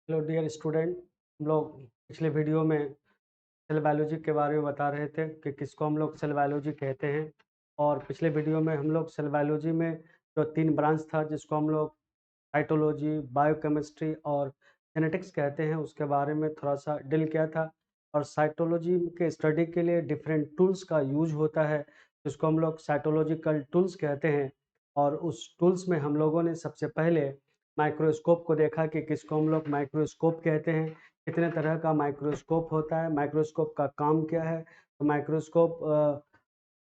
Hello dear student. हम लोग पिछले वीडियो में सेल बायोलॉजी के बारे में बता रहे थे कि किसको हम लोग सेल बायोलॉजी कहते हैं। और पिछले वीडियो में हम लोग सेल बायोलॉजी में जो 3 ब्रांच था जिसको हम लोग साइटोलॉजी, बायोकेमिस्ट्री और जेनेटिक्स कहते हैं, उसके बारे में थोड़ा सा डील किया था। और साइटोलॉजी के स्टडी के लिए डिफरेंट टूल्स का यूज होता है जिसको हम लोग साइटोलॉजिकल टूल्स कहते हैं। और उस टूल्स में हम लोगों ने सबसे पहले माइक्रोस्कोप को देखा कि किसको हम लोग माइक्रोस्कोप कहते हैं, कितने तरह का माइक्रोस्कोप होता है, माइक्रोस्कोप का काम क्या है। तो microscope,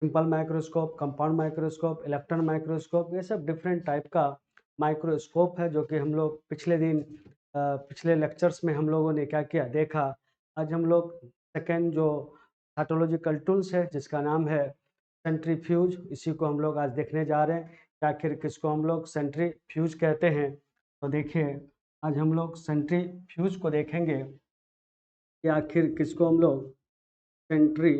simple microscope, compound microscope, electron microscope, ये सब डिफरेंट टाइप का माइक्रोस्कोप है जो कि हम लोग पिछले लेक्चर्स में हम लोगों ने क्या किया देखा। आज हम लोग सेकेंड जो पैथोलॉजिकल टूल्स है जिसका नाम है सेंट्रीफ्यूज, इसी को हम लोग आज देखने जा रहे हैं कि आखिर किसको हम लोग सेंट्रीफ्यूज कहते हैं। तो देखिए, आज हम लोग सेंट्रीफ्यूज को देखेंगे कि आखिर किसको हम लोग सेंट्री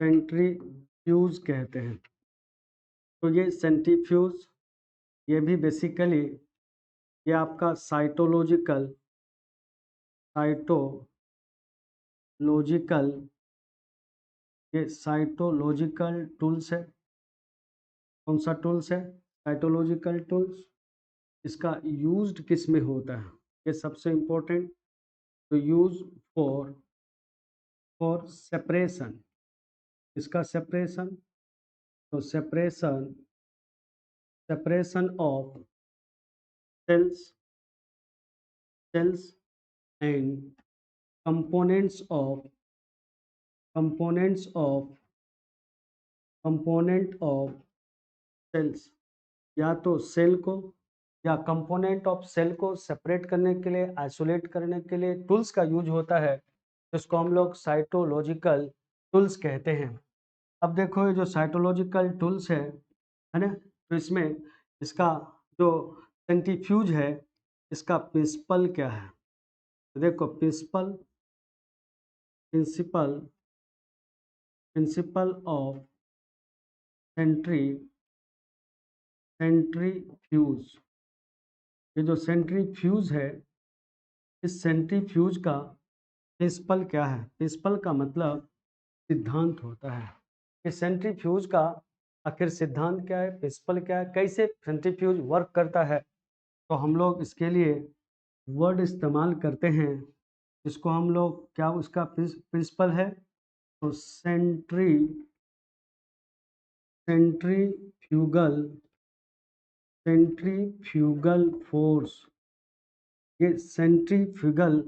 सेंट्रीफ्यूज कहते हैं। तो ये सेंट्रीफ्यूज, ये भी बेसिकली ये आपका साइटोलॉजिकल ये साइटोलॉजिकल टूल्स है। कौन सा टूल्स है? Cytological tools. इसका यूज्ड किस में होता है? ये सबसे इम्पोर्टेंट। तो यूज फॉर फॉर सेपरेशन। इसका सेपरेशन, तो separation of cells and components of components of component of cells. या तो सेल को या कंपोनेंट ऑफ सेल को सेपरेट करने के लिए, आइसोलेट करने के लिए टूल्स का यूज होता है, जिसको हम लोग साइटोलॉजिकल टूल्स कहते हैं। अब देखो, ये जो साइटोलॉजिकल टूल्स है ना, तो इसमें इसका जो सेंट्रीफ्यूज है, इसका प्रिंसिपल क्या है? तो देखो, principle principle of centri centrifuge. ये जो सेंट्रीफ्यूज है, इस सेंट्रीफ्यूज का प्रिंसिपल क्या है? प्रिंसिपल का मतलब सिद्धांत होता है। कि सेंट्रीफ्यूज का आखिर सिद्धांत क्या है, प्रिंसिपल क्या है, कैसे सेंट्रीफ्यूज वर्क करता है। तो हम लोग इसके लिए वर्ड इस्तेमाल करते हैं जिसको हम लोग क्या उसका प्रिंसिपल है, तो सेंट्रीफ्यूगल सेंट्रीफ्यूगल फोर्स। ये सेंट्रीफ्यूगल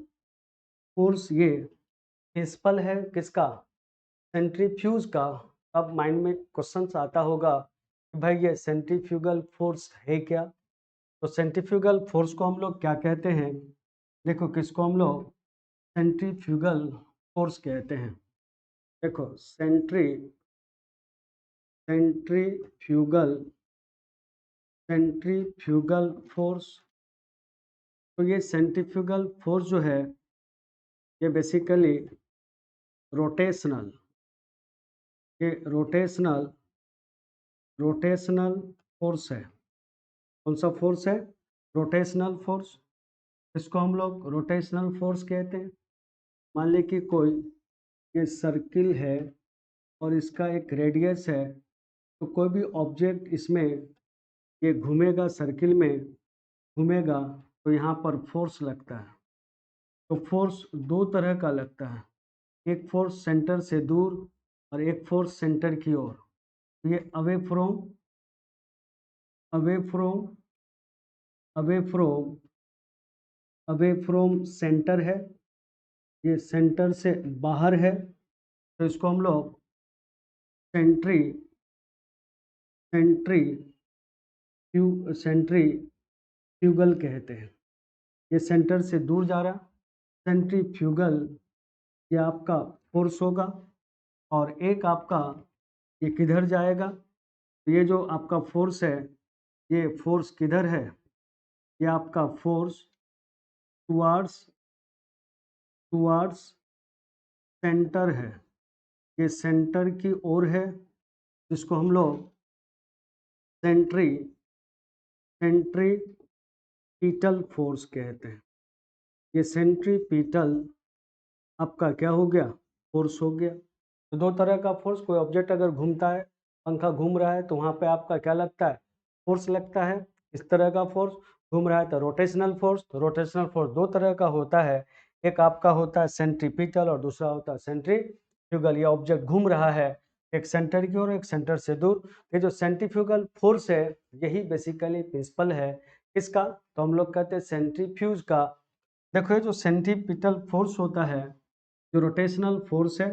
फोर्स ये प्रिंसिपल है किसका? सेंट्रीफ्यूज का। अब माइंड में क्वेश्चन आता होगा कि भाई ये सेंट्रीफ्यूगल फोर्स है क्या? तो सेंट्रीफ्यूगल फोर्स को हम लोग क्या कहते हैं? देखो, किसको हम लोग सेंट्रीफ्यूगल फोर्स कहते हैं। देखो, सेंट्रीफ्यूगल सेंट्रीफ्यूगल फोर्स। तो ये सेंट्रीफ्यूगल फोर्स जो है, ये बेसिकली रोटेशनल ये रोटेशनल फोर्स है। कौन सा फोर्स है? Rotational force. इसको हम लोग रोटेशनल फोर्स कहते हैं। मान लीजिए कि कोई ये सर्किल है और इसका एक रेडियस है, तो कोई भी ऑब्जेक्ट इसमें ये घूमेगा, सर्किल में घूमेगा, तो यहाँ पर फोर्स लगता है। तो फोर्स दो तरह का लगता है, एक फोर्स सेंटर से दूर और एक फोर्स सेंटर की ओर। ये away from away from away from away from centre है, ये सेंटर से बाहर है। तो इसको हम लोग सेंट्री सेंट्री सेंट्रीफ्यूगल कहते हैं। ये सेंटर से दूर जा रहा, सेंट्रीफ्यूगल ये आपका फोर्स होगा। और एक आपका ये किधर जाएगा? तो ये जो आपका फोर्स है, ये फोर्स किधर है? ये आपका फोर्स टुवार्ड्स टुवार्ड्स सेंटर है, ये सेंटर की ओर है, जिसको हम लोग सेंट्री सेंट्री सेंट्रीपिटल फोर्स कहते हैं। ये सेंट्रीपिटल आपका क्या हो गया, फोर्स हो गया। तो दो तरह का फोर्स, कोई ऑब्जेक्ट अगर घूमता है, पंखा घूम रहा है तो वहाँ पे आपका क्या लगता है, फोर्स लगता है। इस तरह का फोर्स घूम रहा है तो रोटेशनल फोर्स। तो रोटेशनल फोर्स दो तरह का होता है, एक आपका होता है सेंट्रीपिटल और दूसरा होता है सेंट्रीफ्यूगल। ये ऑब्जेक्ट घूम रहा है एक सेंटर की ओर, एक सेंटर से दूर। ये जो सेंट्रीफ्यूगल फोर्स है, यही बेसिकली प्रिंसिपल है किसका, तो हम लोग कहते हैं सेंट्रीफ्यूज का। देखो ये जो सेंट्रीपिटल फोर्स होता है, जो रोटेशनल फोर्स है,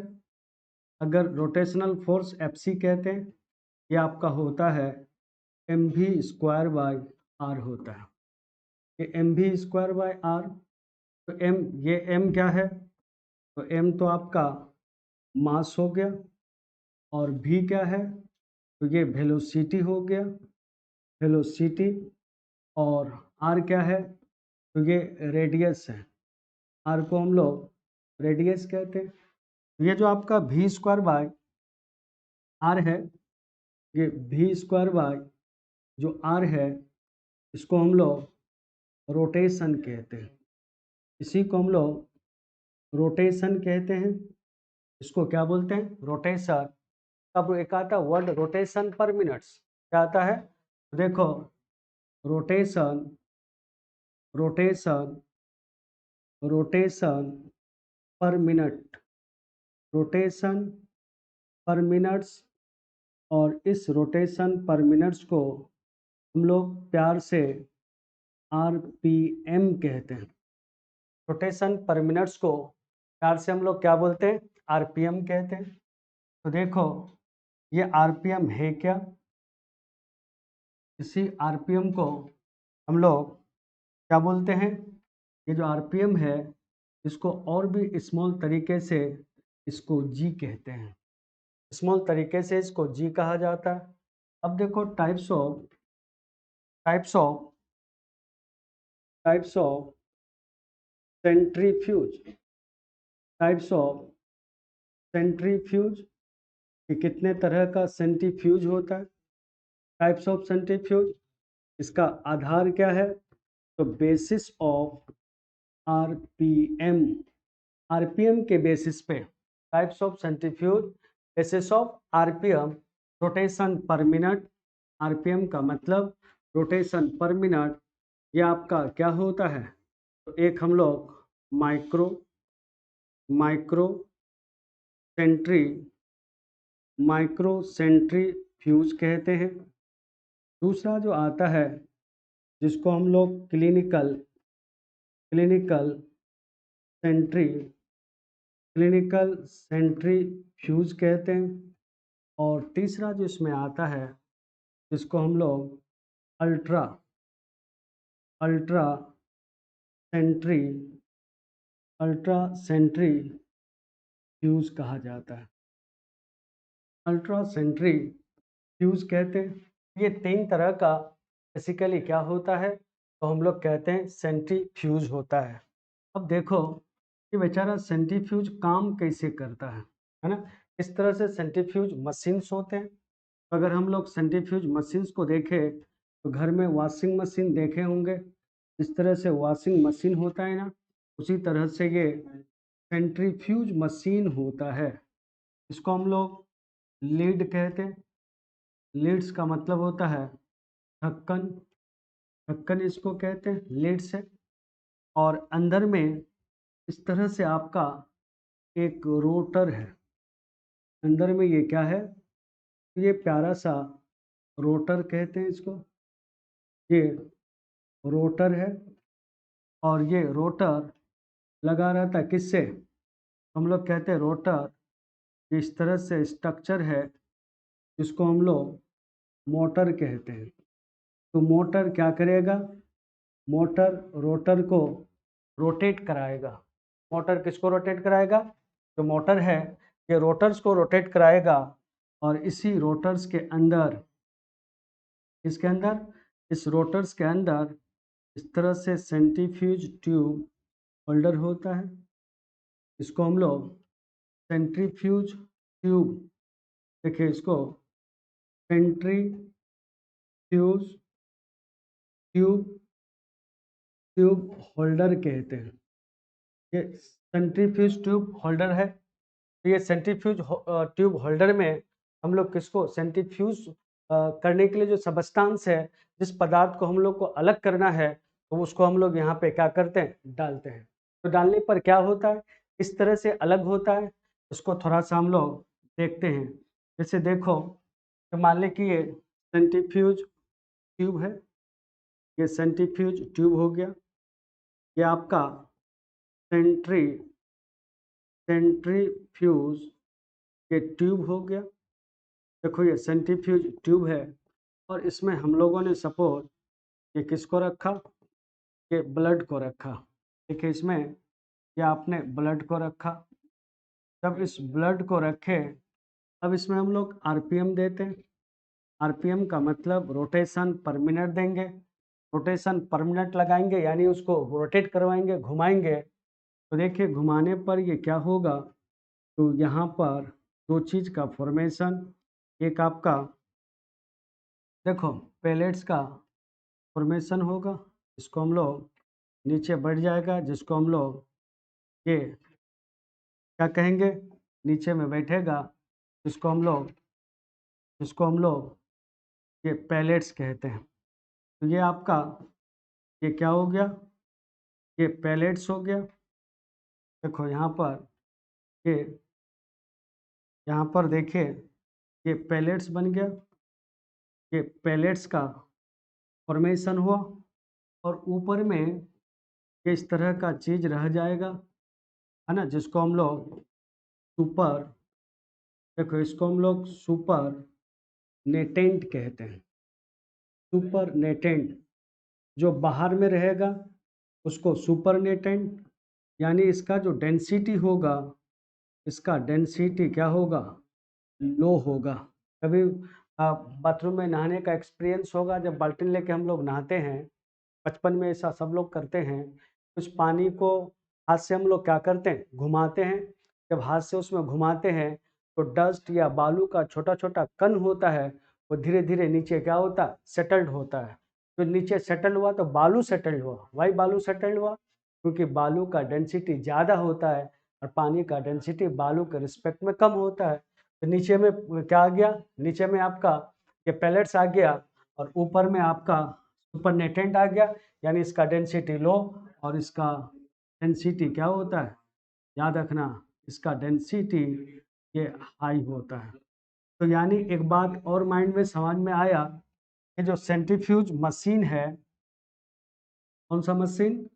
अगर रोटेशनल फोर्स एफसी कहते हैं, ये आपका होता है M V square by R होता है। ये M V square by R, तो एम, ये एम क्या है, तो एम तो आपका मास हो गया, और वी क्या है, तो ये वेलोसिटी हो गया, वेलोसिटी। और आर क्या है, तो ये रेडियस है, आर को हम लोग रेडियस कहते हैं। ये जो आपका वी स्क्वायर बाय आर है, ये वी स्क्वायर बाय जो आर है, इसको हम लोग रोटेशन कहते हैं। इसी को हम लोग रोटेशन कहते हैं। इसको क्या बोलते हैं, रोटेशन। अब एक आता है वर्ड रोटेशन पर मिनट्स, क्या आता है, देखो रोटेशन, रोटेशन, रोटेशन पर मिनट, रोटेशन पर मिनट्स। और इस रोटेशन पर मिनट्स को हम लोग प्यार से आरपीएम कहते हैं। रोटेशन पर मिनट्स को प्यार से हम लोग क्या बोलते हैं, आरपीएम कहते हैं। तो देखो ये आरपीएम है क्या, इसी आरपीएम को हम लोग क्या बोलते हैं, ये जो आरपीएम है, इसको और भी स्मॉल तरीके से इसको जी कहते हैं। स्मॉल तरीके से इसको जी कहा जाता है। अब देखो types of types of types of centrifuge, types of centrifuge, कि कितने तरह का सेंट्रीफ्यूज होता है। टाइप्स ऑफ सेंट्रीफ्यूज, इसका आधार क्या है, तो बेसिस ऑफ आरपीएम, आरपीएम के बेसिस पे। Types of centrifuge basis of RPM, rotation पर मिनट। आरपीएम का मतलब रोटेशन पर मिनट। ये आपका क्या होता है, तो एक हम लोग micro micro centri micro centrifuge कहते हैं। दूसरा जो आता है, जिसको हम लोग clinical clinical centri clinical centrifuge कहते हैं। और तीसरा जो इसमें आता है, जिसको हम लोग ultra ultra centri ultra centrifuge कहा जाता है। अल्ट्रा सेंट्रीफ्यूज कहते हैं। ये तीन तरह का बेसिकली क्या होता है, तो हम लोग कहते हैं सेंट्रीफ्यूज होता है। अब देखो कि बेचारा सेंट्रीफ्यूज काम कैसे करता है ना। इस तरह से सेंट्रीफ्यूज मशीन्स होते हैं। तो अगर हम लोग सेंट्रीफ्यूज मशीन्स को देखें, तो घर में वॉशिंग मशीन देखे होंगे, इस तरह से वॉशिंग मशीन होता है ना, उसी तरह से ये सेंट्रीफ्यूज मशीन होता है। इसको हम लोग लीड कहते हैं। लीड्स का मतलब होता है ढक्कन, ढक्कन इसको कहते हैं लीड से। और अंदर में इस तरह से आपका एक रोटर है, अंदर में ये क्या है, ये प्यारा सा रोटर कहते हैं इसको, ये रोटर है। और ये रोटर लगा रहता है किससे, हम लोग कहते हैं रोटर इस तरह से स्ट्रक्चर है, जिसको हम लोग मोटर कहते हैं। तो मोटर क्या करेगा, मोटर रोटर को रोटेट कराएगा। मोटर किसको रोटेट कराएगा, जो मोटर है ये रोटर्स को रोटेट कराएगा। और इसी रोटर्स के अंदर, इसके अंदर, इस रोटर्स के अंदर इस तरह से सेंट्रीफ्यूज ट्यूब होल्डर होता है। इसको हम लोग सेंट्रीफ्यूज ट्यूब, देखिए इसको सेंट्रीफ्यूज ट्यूब ट्यूब होल्डर कहते हैं। ये सेंट्रीफ्यूज ट्यूब होल्डर है। तो ये सेंट्रीफ्यूज ट्यूब होल्डर में हम लोग किसको सेंट्रीफ्यूज करने के लिए जो सबस्टांस है, जिस पदार्थ को हम लोग को अलग करना है, तो उसको हम लोग यहाँ पे क्या करते हैं, डालते हैं। तो डालने पर क्या होता है, इस तरह से अलग होता है। उसको थोड़ा सा हम लोग देखते हैं। जैसे देखो, तो मान लें कि ये सेंट्रीफ्यूज ट्यूब है, ये सेंट्रीफ्यूज ट्यूब हो गया। ये आपका सेंट्रीफ्यूज ये ट्यूब हो गया। देखो ये सेंट्रीफ्यूज ट्यूब है, और इसमें हम लोगों ने सपोज ये किसको रखा, ये ब्लड को रखा। देखिए इसमें ये आपने ब्लड को रखा। जब इस ब्लड को रखे, अब इसमें हम लोग आरपीएम देते हैं। आरपीएम का मतलब रोटेशन पर मिनट देंगे। रोटेशन पर मिनट लगाएंगे, यानी उसको रोटेट करवाएंगे, घुमाएंगे। तो देखिए घुमाने पर ये क्या होगा, तो यहाँ पर दो चीज़ का फॉर्मेशन, एक आपका देखो पेलेट्स का फॉर्मेशन होगा, इसको हम लोग नीचे बढ़ जाएगा, जिसको हम लोग ये क्या कहेंगे, नीचे में बैठेगा, जिसको हम लोग ये पैलेट्स कहते हैं। तो ये आपका ये क्या हो गया, ये पैलेट्स हो गया। देखो ये यहाँ पर देखिए ये पैलेट्स बन गया। ये पैलेट्स का फॉर्मेशन हुआ, और ऊपर में ये इस तरह का चीज़ रह जाएगा, है ना, जिसको हम लोग सुपर, देखो इसको हम लोग सुपर नेटेंट कहते हैं। सुपर नेटेंट जो बाहर में रहेगा उसको सुपर नेटेंट, यानी इसका जो डेंसिटी होगा, इसका डेंसिटी क्या होगा, लो होगा। कभी बाथरूम में नहाने का एक्सपीरियंस होगा, जब बाल्टी लेके हम लोग नहाते हैं, बचपन में ऐसा सब लोग करते हैं। उस पानी को हाथ से हम लोग क्या करते हैं, घुमाते हैं। जब हाथ से उसमें घुमाते हैं, तो डस्ट या बालू का छोटा छोटा कण होता है, वो धीरे धीरे नीचे क्या होता है, सेटल्ड होता है। तो नीचे सेटल हुआ तो बालू सेटल्ड हुआ। वाई बालू सेटल्ड हुआ, क्योंकि बालू का डेंसिटी ज़्यादा होता है, और पानी का डेंसिटी बालू के रिस्पेक्ट में कम होता है। तो नीचे में क्या आ गया, नीचे में आपका ये पैलेट्स आ गया, और ऊपर में आपका सुपरनेटेंट आ गया, यानी इसका डेंसिटी लो, और इसका डेंसिटी क्या होता है, याद रखना, इसका डेंसिटी ये हाई होता है। तो यानी एक बात और माइंड में समझ में आया कि जो सेंट्रीफ्यूज मशीन है, कौन सा मशीन,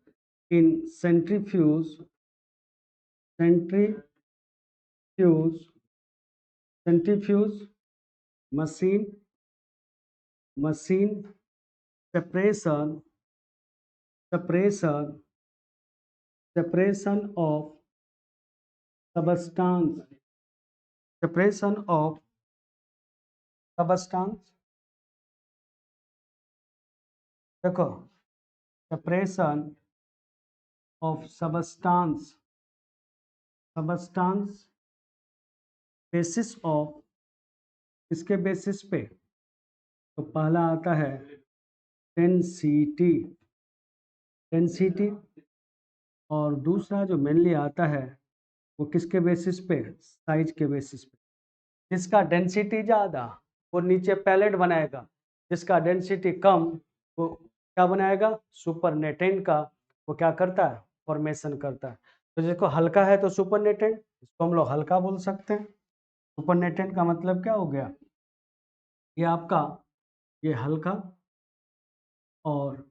इन centrifuge machine separation of substance, separation of substance, देखो separation of substance basis of, इसके बेसिस पे, तो पहला आता है डेंसिटी, और दूसरा जो मेनली आता है वो किसके बेसिस पे, साइज के बेसिस पे। जिसका डेंसिटी ज़्यादा वो नीचे पैलेट बनाएगा, जिसका डेंसिटी कम वो क्या बनाएगा, सुपरनेटेंट का वो क्या करता है, फॉर्मेशन करता है। तो जिसको हल्का है तो सुपरनेटेंट, इसको हम लोग हल्का बोल सकते हैं। सुपरनेटेंट का मतलब क्या हो गया, ये आपका ये हल्का, और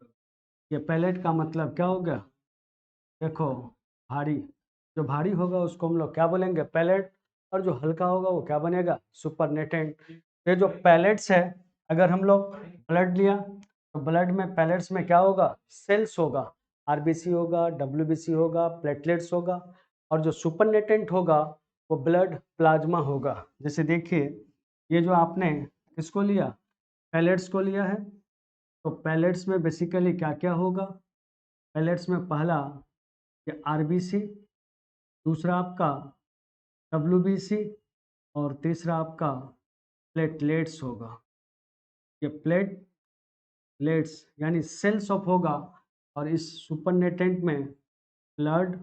ये पैलेट का मतलब क्या हो गया, देखो भारी। जो भारी होगा उसको हम लोग क्या बोलेंगे, पैलेट, और जो हल्का होगा वो क्या बनेगा, सुपरनेटेंट। ये जो पैलेट्स है, अगर हम लोग ब्लड लिया, तो ब्लड में पैलेट्स में क्या होगा, सेल्स होगा, आरबीसी होगा, डब्ल्यूबीसी होगा, प्लेटलेट्स होगा, और जो सुपरनेटेंट होगा वो ब्लड प्लाज्मा होगा। जैसे देखिए ये जो आपने किसको लिया, पैलेट्स को लिया है, तो पैलेट्स में बेसिकली क्या क्या होगा, पैलेट्स में पहला ये आरबीसी, दूसरा आपका डब्ल्यूबीसी, और तीसरा आपका प्लेटलेट्स होगा। ये प्लेटलेट्स यानी सेल्स ऑफ होगा, और इस सुपरनेटेंट में ब्लड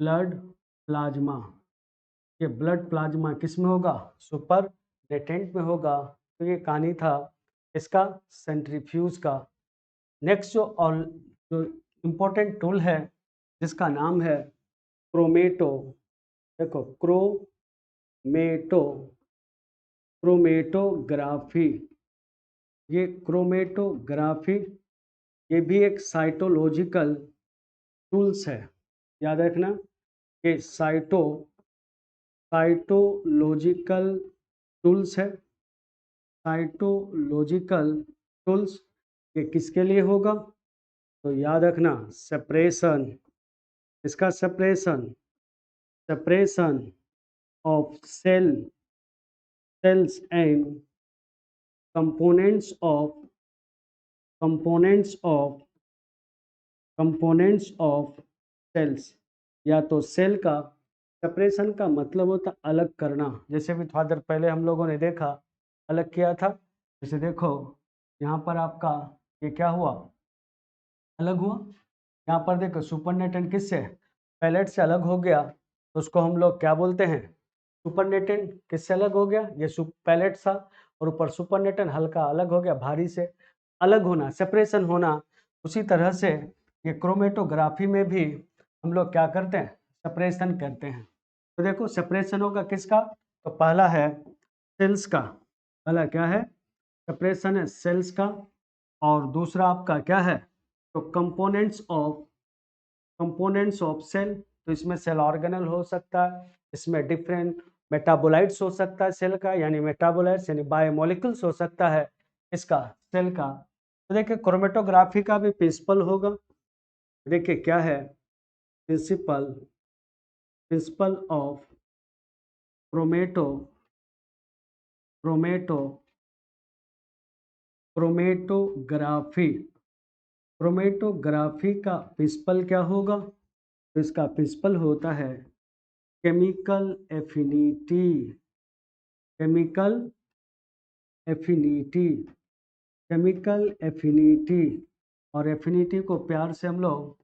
प्लाज्मा, ये ब्लड प्लाज्मा किस में होगा? सुपर नेटेंट में होगा। तो ये कहानी था इसका सेंट्रीफ्यूज का। नेक्स्ट जो इम्पोर्टेंट टूल है जिसका नाम है क्रोमेटो। देखो क्रोमेटोग्राफी, ये क्रोमेटोग्राफी ये भी एक साइटोलॉजिकल टूल्स है। याद रखना कि साइटोलॉजिकल टूल्स है। साइटोलॉजिकल टूल्स ये किसके लिए होगा? तो याद रखना सेपरेशन, इसका separation of cells and components of cells. या तो सेल का सेपरेशन का मतलब होता अलग करना, जैसे भी थोड़ा देर पहले हम लोगों ने देखा अलग किया था। जैसे देखो यहाँ पर आपका ये क्या हुआ? अलग हुआ। यहाँ पर देखो सुपरनेटेंट किससे? पैलेट से अलग हो गया, तो उसको हम लोग क्या बोलते हैं? सुपरनेटेंट। किससे अलग हो गया? ये पैलेट था और ऊपर सुपरनेटेंट हल्का अलग हो गया, भारी से अलग होना, सेपरेशन होना। उसी तरह से ये क्रोमेटोग्राफी में भी हम लोग क्या करते हैं? सेपरेशन करते हैं। तो देखो सेपरेशन होगा किसका? तो पहला है सेल्स का। पहला क्या है? सेपरेशन है सेल्स का। और दूसरा आपका क्या है? तो कंपोनेंट्स ऑफ सेल। तो इसमें सेल ऑर्गेनल हो सकता है, इसमें डिफरेंट मेटाबोलाइट्स हो सकता है सेल का, यानी मेटाबोलाइट्स यानी बायोमोलिक्यूल्स हो सकता है इसका सेल का। तो देखिए क्रोमेटोग्राफी का भी प्रिंसिपल होगा। देखिए क्या है प्रिंसिपल ऑफ क्रोमेटोग्राफी का प्रिंसिपल क्या होगा? तो इसका प्रिंसिपल होता है केमिकल एफिनिटी। और एफिनिटी को प्यार से हम लोग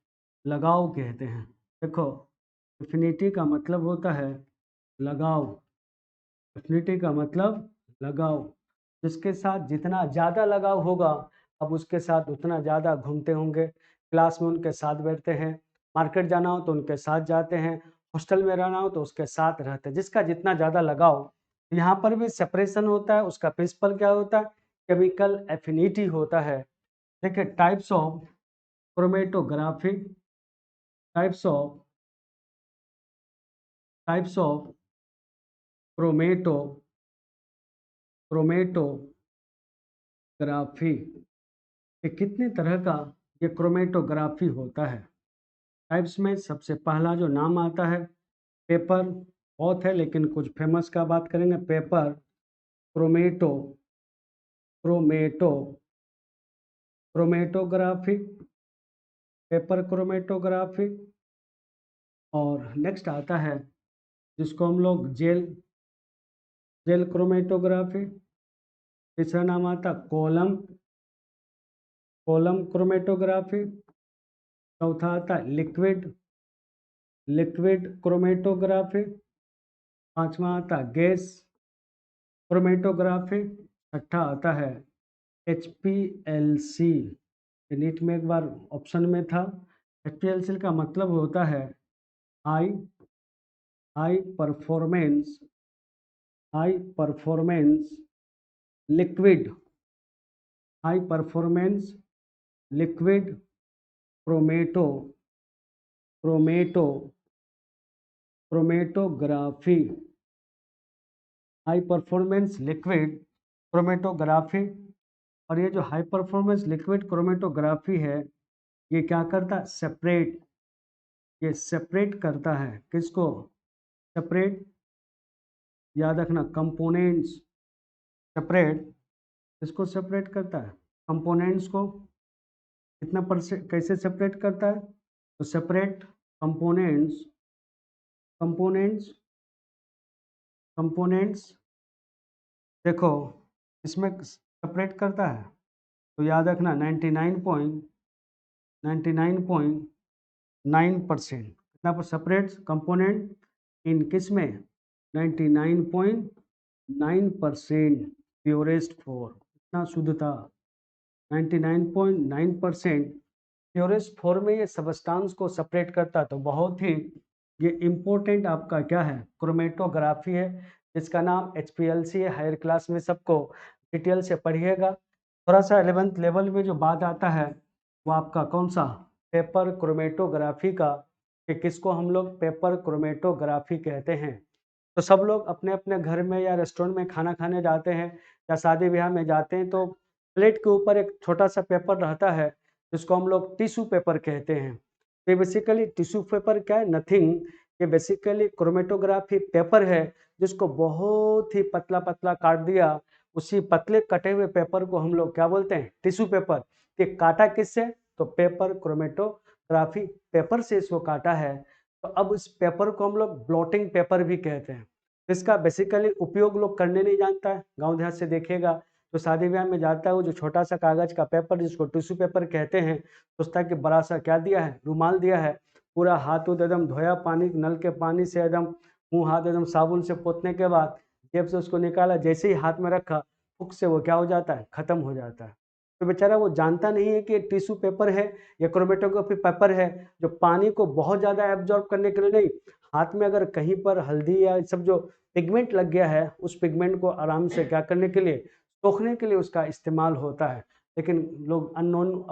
लगाव कहते हैं। देखो एफिनिटी का मतलब होता है लगाव। एफिनिटी का मतलब लगाव। जिसके साथ जितना ज़्यादा लगाव होगा, अब उसके साथ उतना ज़्यादा घूमते होंगे, क्लास में उनके साथ बैठते हैं, मार्केट जाना हो तो उनके साथ जाते हैं, हॉस्टल में रहना हो तो उसके साथ रहते हैं। जिसका जितना ज़्यादा लगाव, यहाँ पर भी सेपरेशन होता है। उसका प्रिंसिपल क्या होता है? केमिकल एफिनिटी होता है। देखिए types of chromatography, types of chromatography, ये कितने तरह का ये क्रोमेटोग्राफी होता है। टाइप्स में सबसे पहला जो नाम आता है पेपर, बहुत है लेकिन कुछ फेमस का बात करेंगे। Paper chromatography, paper chromatography. और नेक्स्ट आता है जिसको हम लोग जेल क्रोमेटोग्राफी। तीसरा नाम आता कॉलम क्रोमेटोग्राफी। चौथा आता लिक्विड क्रोमेटोग्राफी। पांचवा आता गैस क्रोमेटोग्राफी। छठा आता है HPLC। नीट में एक बार ऑप्शन में था। HPLC का मतलब होता है high performance liquid chromatography. High performance liquid chromatography. और ये जो हाई परफॉर्मेंस लिक्विड क्रोमेटोग्राफी है, ये क्या करता है? ये सेपरेट करता है। किसको सेपरेट? याद रखना कंपोनेंट्स सेपरेट। इसको सेपरेट करता है कंपोनेंट्स को। कितना परसेंट कैसे सेपरेट करता है? तो सेपरेट कंपोनेंट्स देखो इसमें सेपरेट करता है। तो याद रखना 99.99 99.9%। कितना पर सेपरेट्स कंपोनेंट इन किस में? 99.9% प्योरेस्ट फॉर, कितना शुद्धता? 99.9% प्योरेस्ट फॉर्म में ये सबस्टांस को सेपरेट करता है। तो बहुत ही ये इम्पोर्टेंट आपका क्या है? क्रोमेटोग्राफी है, जिसका नाम HPLC है। हायर क्लास में सबको डिटेल से पढ़िएगा। थोड़ा सा 11th लेवल में जो बात आता है वो आपका कौन सा? पेपर क्रोमेटोग्राफी का, कि किसको हम लोग पेपर क्रोमेटोग्राफी कहते हैं। तो सब लोग अपने अपने घर में या रेस्टोरेंट में खाना खाने जाते हैं या शादी ब्याह में जाते हैं, तो प्लेट के ऊपर एक छोटा सा पेपर रहता है जिसको हम लोग टिश्यू पेपर कहते हैं। तो ये बेसिकली टिश्यू पेपर क्या है? नथिंग, ये बेसिकली क्रोमेटोग्राफी पेपर है जिसको बहुत ही पतला पतला काट दिया। उसी पतले कटे हुए पेपर को हम लोग क्या बोलते हैं? Tissue paper. ये काटा किससे? तो पेपर क्रोमेटोग्राफी पेपर से इसको काटा है। तो अब इस पेपर को हम लोग ब्लॉटिंग पेपर भी कहते हैं। इसका बेसिकली उपयोग लोग करने नहीं जानता है। गांव देहात से देखिएगा तो शादी ब्याह में जाता है, वो जो छोटा सा कागज का पेपर जिसको टिश्यू पेपर कहते हैं, सोचता है कि बड़ा सा क्या दिया है? रुमाल दिया है। पूरा हाथ उथ एकदम धोया, पानी नल के पानी से एकदम मुंह हाथ एकदम साबुन से पोतने के बाद जेब से उसको निकाला, जैसे ही हाथ में रखा फुक से वो क्या हो जाता है? खत्म हो जाता है। तो बेचारा वो जानता नहीं है कि टिश्यू पेपर है या क्रोमेटोग्राफी पेपर है, जो पानी को बहुत ज़्यादा एब्जॉर्ब करने के लिए नहीं, हाथ में अगर कहीं पर हल्दी या सब जो पिगमेंट लग गया है, उस पिगमेंट को आराम से क्या करने के लिए? सोखने के लिए उसका इस्तेमाल होता है। लेकिन लोग अननोन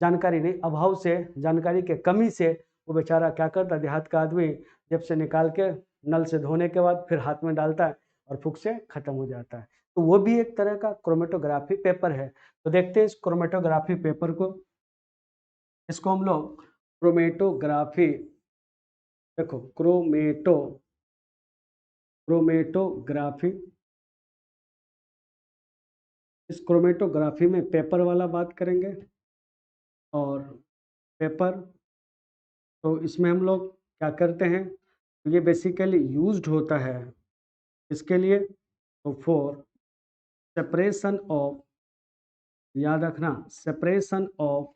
जानकारी नहीं, अभाव से, जानकारी के कमी से वो बेचारा क्या करता है? देहात का आदमी जेब से निकाल के नल से धोने के बाद फिर हाथ में डालता है और फुक से खत्म हो जाता है। तो वो भी एक तरह का क्रोमेटोग्राफी पेपर है। तो देखते हैं इस क्रोमेटोग्राफी पेपर को। इसको हम लोग क्रोमेटोग्राफी, देखो क्रोमेटोग्राफी, इस क्रोमेटोग्राफी में पेपर वाला बात करेंगे। और पेपर, तो इसमें हम लोग क्या करते हैं? ये बेसिकली यूज्ड होता है इसके लिए, तो फॉर सेपरेशन ऑफ, याद रखना, सेपरेशन ऑफ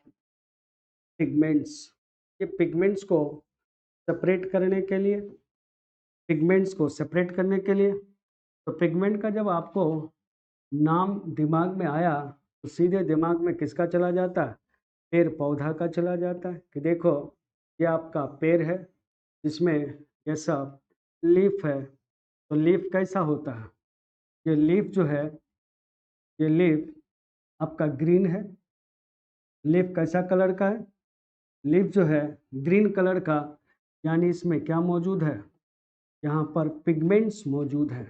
पिगमेंट्स। ये पिगमेंट्स को सेपरेट करने के लिए, पिगमेंट्स को सेपरेट करने के लिए, तो पिगमेंट का जब आपको नाम दिमाग में आया तो सीधे दिमाग में किसका चला जाता है? पेड़ पौधा का चला जाता है। कि देखो ये आपका पेड़ है जिसमें ये सब लीफ है। तो लीफ कैसा होता है? ये लीफ जो है, ये लीफ आपका ग्रीन है। लीफ कैसा कलर का है? लीफ जो है ग्रीन कलर का, यानी इसमें क्या मौजूद है? यहाँ पर पिगमेंट्स मौजूद है।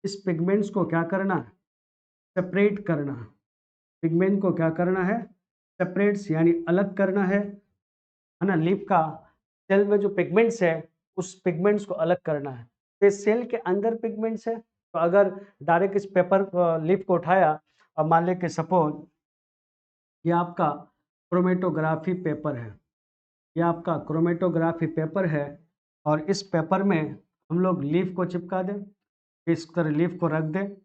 इस पिगमेंट्स को क्या करना है? सेपरेट करना। पिगमेंट को क्या करना है? सेपरेट्स यानी अलग करना है ना। लीफ का सेल में जो पिगमेंट्स है उस पिगमेंट्स को अलग करना है। तो इस सेल के अंदर पिगमेंट्स है, तो अगर डायरेक्ट इस पेपर लीफ को उठाया और मान ले कि सपोज ये आपका क्रोमेटोग्राफी पेपर है, ये आपका क्रोमेटोग्राफी पेपर है, और इस पेपर में हम लोग लीफ को चिपका दें, इस तरह लीफ को रख दें।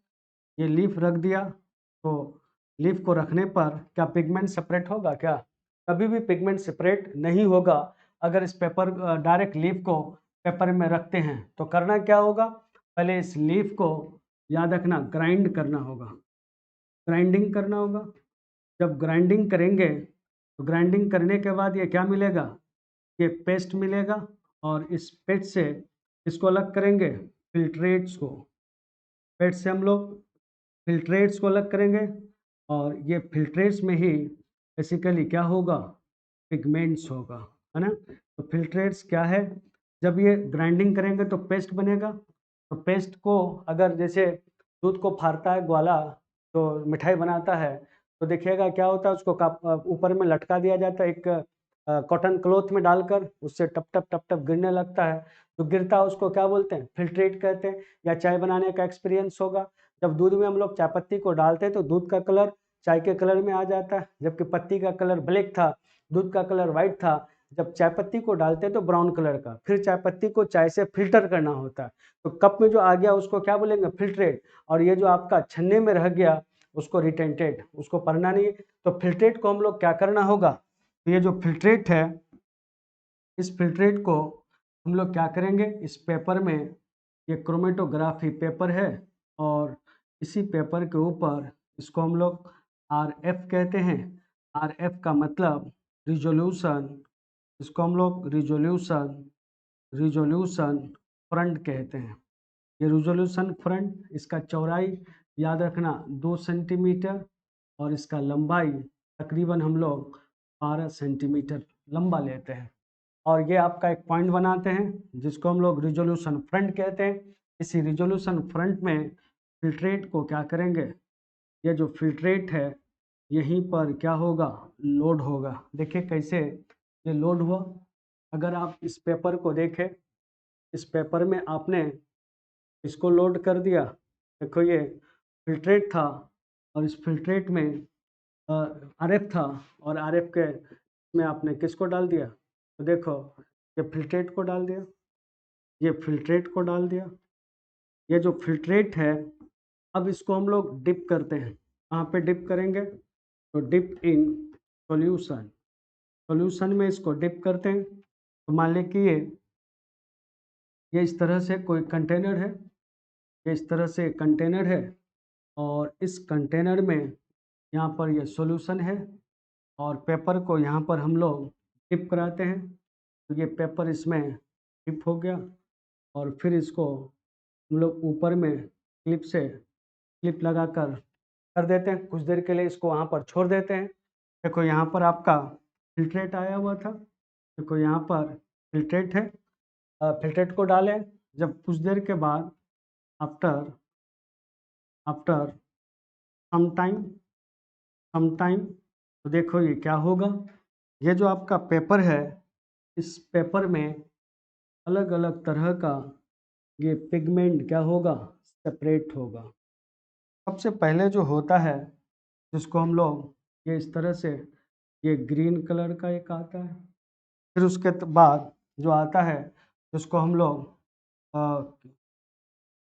ये लीफ रख दिया, तो लीफ को रखने पर क्या पिगमेंट सेपरेट होगा? क्या? कभी भी पिगमेंट सेपरेट नहीं होगा। अगर इस पेपर डायरेक्ट लीफ को पेपर में रखते हैं तो करना क्या होगा? पहले इस लीफ को याद रखना ग्राइंड करना होगा, ग्राइंडिंग करना होगा। जब ग्राइंडिंग करेंगे तो ग्राइंडिंग करने के बाद ये क्या मिलेगा? ये पेस्ट मिलेगा, और इस पेस्ट से इसको अलग करेंगे, फिल्ट्रेट्स को। पेस्ट से हम लोग फिल्ट्रेट्स को अलग करेंगे, और ये फिल्ट्रेट्स में ही बेसिकली क्या होगा? पिगमेंट्स होगा, है ना। तो फिल्ट्रेट्स क्या है? जब ये ग्राइंडिंग करेंगे तो पेस्ट बनेगा। तो पेस्ट को अगर जैसे दूध को फाड़ता है ग्वाला तो मिठाई बनाता है, तो देखिएगा क्या होता है, उसको ऊपर में लटका दिया जाता है एक कॉटन क्लॉथ में डालकर, उससे टप टप टप टप गिरने लगता है। तो गिरता है उसको क्या बोलते हैं? फिल्ट्रेट कहते हैं। या चाय बनाने का एक्सपीरियंस होगा, जब दूध में हम लोग चाय पत्ती को डालते हैं तो दूध का कलर चाय के कलर में आ जाता है, जबकि पत्ती का कलर ब्लैक था, दूध का कलर वाइट था। जब चाय पत्ती को डालते हैं तो ब्राउन कलर का, फिर चाय पत्ती को चाय से फिल्टर करना होता है। तो कप में जो आ गया उसको क्या बोलेंगे? फिल्ट्रेट। और ये जो आपका छन्ने में रह गया उसको रिटेंटेड, उसको पढ़ना नहीं है। तो फिल्ट्रेट को हम लोग क्या करना होगा? तो ये जो फिल्ट्रेट है, इस फिल्ट्रेट को हम लोग क्या करेंगे, इस पेपर में, ये क्रोमेटोग्राफी पेपर है और इसी पेपर के ऊपर इसको हम लोग RF कहते हैं। RF का मतलब रिजोल्यूशन, इसको हम लोग रिजोल्यूशन फ्रंट कहते हैं। ये रिजोल्यूशन फ्रंट, इसका चौड़ाई याद रखना 2 सेंटीमीटर और इसका लंबाई तकरीबन हम लोग 12 सेंटीमीटर लंबा लेते हैं और ये आपका एक पॉइंट बनाते हैं जिसको हम लोग रिजोल्यूशन फ्रंट कहते हैं। इसी रिजोल्यूशन फ्रंट में फिल्ट्रेट को क्या करेंगे, ये जो फिल्ट्रेट है यहीं पर क्या होगा, लोड होगा। देखिए कैसे ये लोड हुआ। अगर आप इस पेपर को देखें, इस पेपर में आपने इसको लोड कर दिया। देखो ये फिल्ट्रेट था और इस फिल्ट्रेट में RF था और RF के में आपने किसको डाल दिया, तो देखो ये फिल्ट्रेट को डाल दिया, ये फिल्ट्रेट को डाल दिया। ये जो फिल्ट्रेट है, अब इसको हम लोग डिप करते हैं। कहाँ पे डिप करेंगे, तो डिप इन सॉल्यूशन, सॉल्यूशन में इसको डिप करते हैं। तो मान लें कि ये इस तरह से कोई कंटेनर है, ये इस तरह से कंटेनर है और इस कंटेनर में यहाँ पर ये सॉल्यूशन है और पेपर को यहाँ पर हम लोग डिप कराते हैं। तो ये पेपर इसमें डिप हो गया और फिर इसको हम लोग ऊपर में क्लिप लगा कर देते हैं। कुछ देर के लिए इसको वहाँ पर छोड़ देते हैं। देखो यहाँ पर आपका फिल्ट्रेट आया हुआ था, देखो यहाँ पर फिल्ट्रेट है। फिल्ट्रेट को डालें, जब कुछ देर के बाद आफ्टर सम टाइम तो देखो ये क्या होगा, ये जो आपका पेपर है, इस पेपर में अलग अलग तरह का ये पिगमेंट क्या होगा, सेपरेट होगा। सबसे पहले जो होता है जिसको हम लोग ये इस तरह से, ये ग्रीन कलर का एक आता है। फिर उसके बाद जो आता है जिसको हम लोग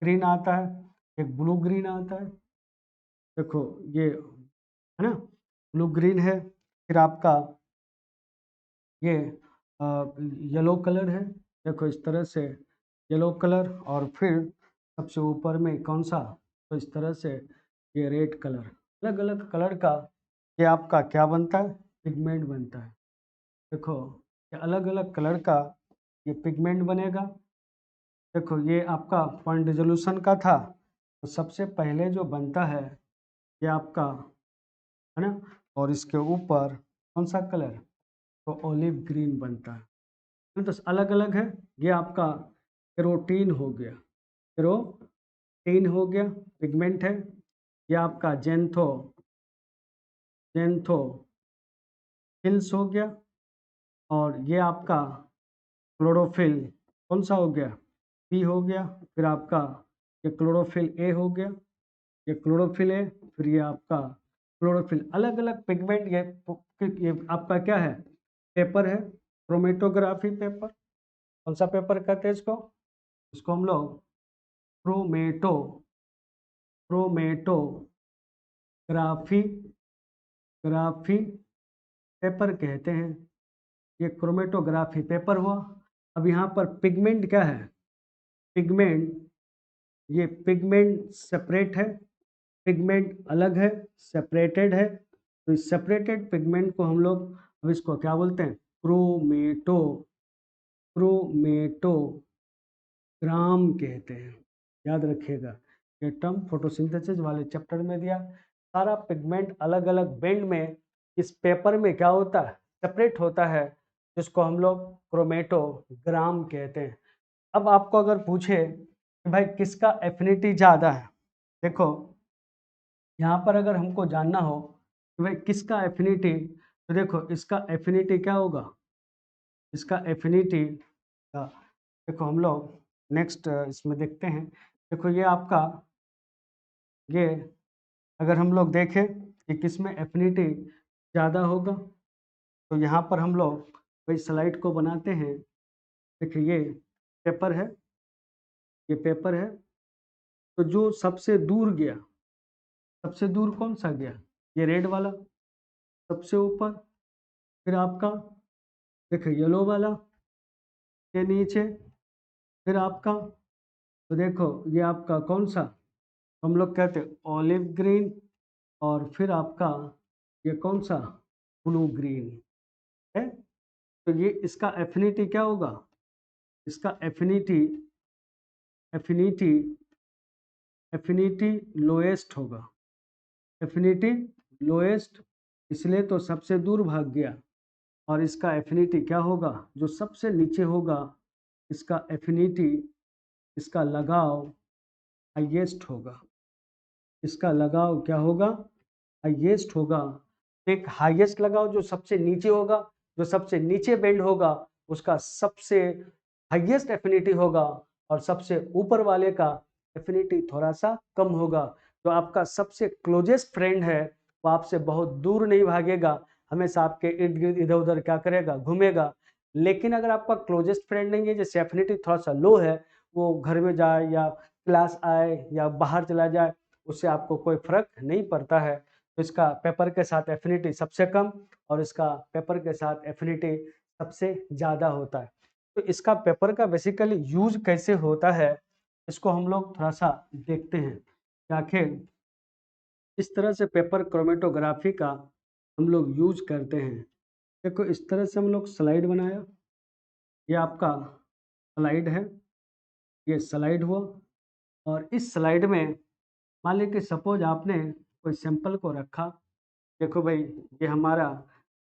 ग्रीन आता है, एक ब्लू ग्रीन आता है। देखो ये है ना, ब्लू ग्रीन है। फिर आपका ये येलो कलर है, देखो इस तरह से येलो कलर। और फिर सबसे ऊपर में कौन सा, तो इस तरह से ये रेड कलर। अलग अलग कलर का ये आपका क्या बनता है, पिगमेंट बनता है। देखो ये अलग अलग कलर का ये पिगमेंट बनेगा। देखो ये आपका पॉइंट रिजोल्यूशन का था, तो सबसे पहले जो बनता है ये आपका है ना, और इसके ऊपर कौन सा कलर, तो ऑलिव ग्रीन बनता है। तो अलग अलग है। ये आपका केरोटीन हो गया, केरोटीन हो गया पिगमेंट है। ये आपका जेंथोफिल्स हो गया और ये आपका क्लोरोफिल कौन सा हो गया, पी हो गया। फिर आपका ये क्लोरोफिल ए हो गया, ये क्लोरोफिल ए। फिर ये आपका क्लोरोफिल। अलग अलग पिगमेंट ये आपका क्या है, पेपर है, क्रोमेटोग्राफी पेपर। कौन सा पेपर कहते हैं इसको, इसको हम लोग क्रोमेटोग्राफी ग्राफी पेपर कहते हैं। ये क्रोमेटोग्राफी पेपर हुआ। अब यहाँ पर पिगमेंट क्या है, पिगमेंट, ये पिगमेंट सेपरेट है, पिगमेंट अलग है, सेपरेटेड है। तो इस सेपरेटेड पिगमेंट को हम लोग अब इसको क्या बोलते हैं, क्रोमेटोग्राम कहते हैं। याद रखिएगा, ये टर्म फोटोसिंथेसिस वाले चैप्टर में दिया। सारा पिगमेंट अलग अलग बेंड में इस पेपर में क्या होता है, सेपरेट होता है, जिसको हम लोग क्रोमेटोग्राम कहते हैं। अब आपको अगर पूछे कि भाई किसका एफिनिटी ज़्यादा है, देखो यहाँ पर अगर हमको जानना हो कि भाई किसका एफिनिटी, तो देखो इसका एफिनिटी क्या होगा, इसका एफिनिटी देखो हम लोग नेक्स्ट इसमें देखते हैं। देखो ये आपका, ये अगर हम लोग देखें कि किस में एफिनिटी ज़्यादा होगा, तो यहाँ पर हम लोग भाई स्लाइड को बनाते हैं। देखिए ये पेपर है, ये पेपर है। तो जो सबसे दूर गया, सबसे दूर कौन सा गया, ये रेड वाला। सबसे ऊपर फिर आपका देखो येलो वाला के नीचे, फिर आपका तो देखो ये आपका कौन सा, हम लोग कहते हैं ऑलिव ग्रीन, और फिर आपका ये कौन सा, ब्लू ग्रीन है। तो ये इसका एफिनिटी क्या होगा, इसका एफिनिटी एफिनिटी एफिनिटी लोएस्ट होगा, एफिनिटी लोएस्ट, इसलिए तो सबसे दूर भाग गया। और इसका एफिनिटी क्या होगा, जो सबसे नीचे होगा, इसका एफिनिटी, इसका लगाव हाईएस्ट होगा, इसका लगाव क्या होगा, हाईएस्ट होगा। एक हाईएस्ट लगाव जो सबसे नीचे होगा, जो सबसे नीचे बेंड होगा उसका सबसे हाईएस्ट एफिनिटी होगा, और सबसे ऊपर वाले का एफिनिटी थोड़ा सा कम होगा। तो आपका सबसे क्लोजेस्ट फ्रेंड है वो आपसे बहुत दूर नहीं भागेगा, हमेशा आपके इर्द गिर्द इधर उधर क्या करेगा, घूमेगा। लेकिन अगर आपका क्लोजेस्ट फ्रेंड नहीं है, जैसे एफिनिटी थोड़ा सा लो है, वो घर में जाए या क्लास आए या बाहर चला जाए, उससे आपको कोई फर्क नहीं पड़ता है। तो इसका पेपर के साथ एफिनिटी सबसे कम, और इसका पेपर के साथ एफिनिटी सबसे ज़्यादा होता है। तो इसका पेपर का बेसिकली यूज कैसे होता है, इसको हम लोग थोड़ा सा देखते हैं कि आखिर इस तरह से पेपर क्रोमेटोग्राफी का हम लोग यूज करते हैं। देखो इस तरह से हम लोग स्लाइड बनाया, ये आपका स्लाइड है, ये स्लाइड हुआ, और इस स्लाइड में मान लीजिए कि सपोज आपने कोई सैंपल को रखा। देखो भाई ये हमारा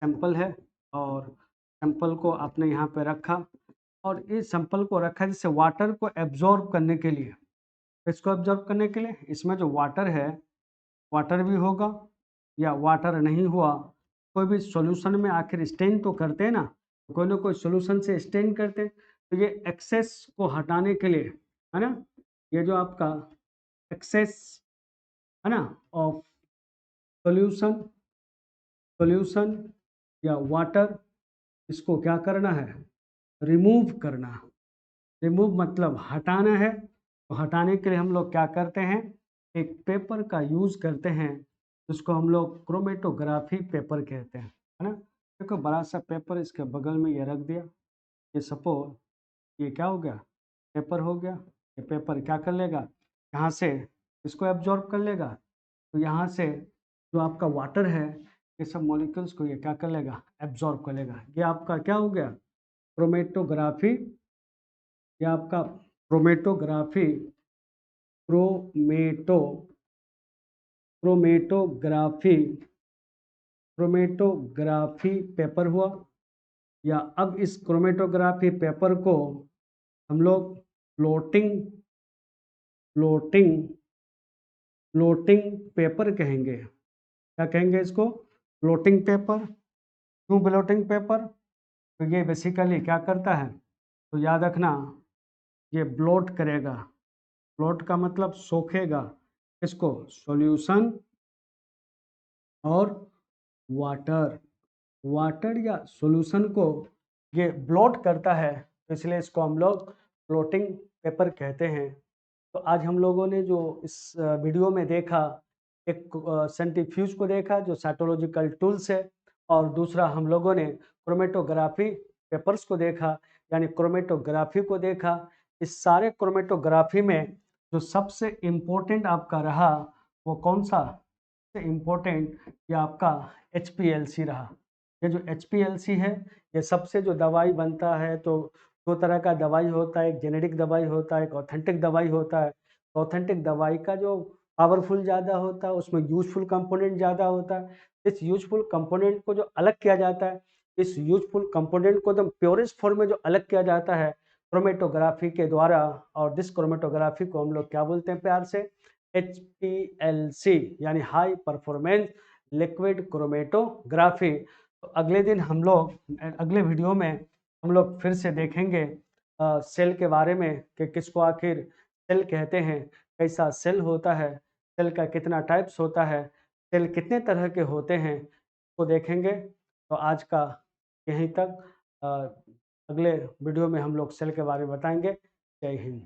सैंपल है, और सैंपल को आपने यहाँ पे रखा, और इस सैंपल को रखा जिससे वाटर को एब्जॉर्ब करने के लिए, इसको एब्जॉर्ब करने के लिए इसमें जो वाटर है, वाटर भी होगा या वाटर नहीं हुआ, कोई भी सॉल्यूशन में आखिर स्टेन तो करते हैं ना, कोई ना कोई सॉल्यूशन से स्टेन करते हैं। तो ये एक्सेस को हटाने के लिए है ना, ये जो आपका एक्सेस है ना ऑफ सॉल्यूशन, सॉल्यूशन या वाटर, इसको क्या करना है, रिमूव करना। रिमूव मतलब हटाना है। तो हटाने के लिए हम लोग क्या करते हैं, एक पेपर का यूज करते हैं, जिसको हम लोग क्रोमेटोग्राफी पेपर कहते हैं, है ना। देखो बड़ा सा पेपर इसके बगल में ये रख दिया, ये सपोज ये क्या हो गया, पेपर हो गया। ये पेपर क्या कर लेगा, यहाँ से इसको एब्जॉर्ब कर लेगा। तो यहाँ से जो आपका वाटर है, ये सब मॉलिक्यूल्स को ये क्या कर लेगा, एब्जॉर्ब कर लेगा। ये आपका क्या हो गया, क्रोमेटोग्राफी, ये आपका क्रोमेटोग्राफी, क्रोमेटो क्रोमेटोग्राफी क्रोमेटोग्राफी पेपर हुआ। या अब इस क्रोमेटोग्राफी पेपर को हम लोग फ्लोटिंग फ्लोटिंग फ्लोटिंग पेपर कहेंगे। क्या कहेंगे इसको, फ्लोटिंग पेपर। क्यों फ्लोटिंग पेपर, तो ये बेसिकली क्या करता है, तो याद रखना, ये ब्लोट करेगा। फ्लोट का मतलब सोखेगा, इसको सॉल्यूशन और वाटर, वाटर या सॉल्यूशन को ये ब्लोट करता है, तो इसलिए इसको हम लोग फ्लोटिंग पेपर कहते हैं। तो आज हम लोगों ने जो इस वीडियो में देखा, एक सेंट्रीफ्यूज को देखा जो साइटोलॉजिकल टूल्स है, और दूसरा हम लोगों ने क्रोमेटोग्राफी पेपर्स को देखा, यानी क्रोमेटोग्राफी को देखा। इस सारे क्रोमेटोग्राफी में जो सबसे इम्पोर्टेंट आपका रहा वो कौन सा, सबसे इम्पोर्टेंट ये आपका HPLC रहा। ये जो HPLC है, ये सबसे जो दवाई बनता है, तो दो तरह का दवाई होता है, एक जेनेरिक दवाई होता है, एक ऑथेंटिक दवाई होता है। ऑथेंटिक दवाई का जो पावरफुल ज़्यादा होता है, उसमें यूजफुल कंपोनेंट ज़्यादा होता है। इस यूजफुल कंपोनेंट को जो अलग किया जाता है, इस यूजफुल कंपोनेंट को एकदम प्योरेस्ट फॉर्म में जो अलग किया जाता है क्रोमेटोग्राफी के द्वारा, और दिस क्रोमेटोग्राफी को हम लोग क्या बोलते हैं प्यार से, HPLC यानी हाई परफॉर्मेंस लिक्विड क्रोमेटोग्राफी। तो अगले दिन हम लोग अगले वीडियो में हम लोग फिर से देखेंगे सेल के बारे में कि किसको आखिर सेल कहते हैं, कैसा सेल होता है, सेल का कितना टाइप्स होता है, सेल कितने तरह के होते हैं, को देखेंगे। तो आज का यहीं तक, अगले वीडियो में हम लोग सेल के बारे में बताएंगे। जय हिंद।